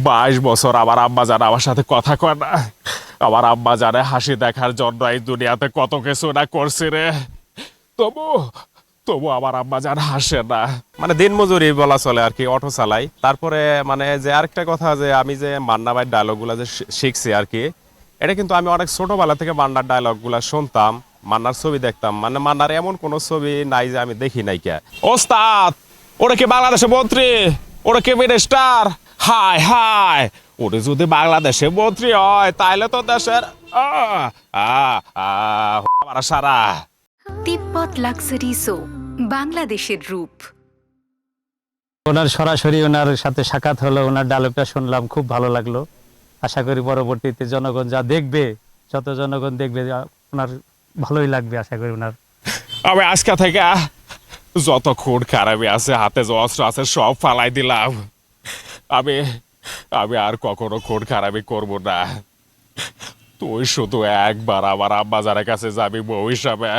22 বছর আমার আম্মা জান আমার সাথে কথা কয় না। আমার আম্মা জানে হাসি দেখার জন্য এই দুনিয়াতে কত কিছু না করছি রে। তবু তবু আমার আম্মা জান হাসে না। মানে দিনমজুরি বলা চলে আর কি, অটো চালাই। তারপরে মানে যে আরেকটা কথা, যে আমি যে মান্না ভাইয়ের ডায়লগুলো যে শিখছি আর কি, এটা কিন্তু আমি অনেক ছোটবেলা থেকে মান্নার ডায়লগুলো শুনতাম, মান্নার ছবি দেখতাম। মানে মান্নার এমন কোনো ছবি নাই যে আমি দেখি নাই কে। ওস্তাদ, ওরা কি বাংলাদেশের মন্ত্রী? ওরা কি মিনিস্টার? হায় হায়, ওরে যদি বাংলাদেশে মন্ত্রী হয় তাহলে তো দেশের সারা। তিব্বত লাক্সারি সো বাংলাদেশের রূপ। ওনার সরাসরি ওনার সাথে সাক্ষাৎ হলো, ওনার ডায়লগটা শুনলাম, খুব ভালো লাগলো। আশা করি পরবর্তীতে জনগণ যা দেখবে, যত জনগণ দেখবে, ওনার ভালোই লাগবে আশা করি ওনার। আমি আজকে থেকে যত খুন খারাপি আছে, হাতে যে অস্ত্র আছে সব ফালাই দিলাম। আমি আমি আর কখনো খুন খারাপি করবো না। তুই শুধু একবার আমার আম্মা জানের কাছে যাবি বউ হিসাবে।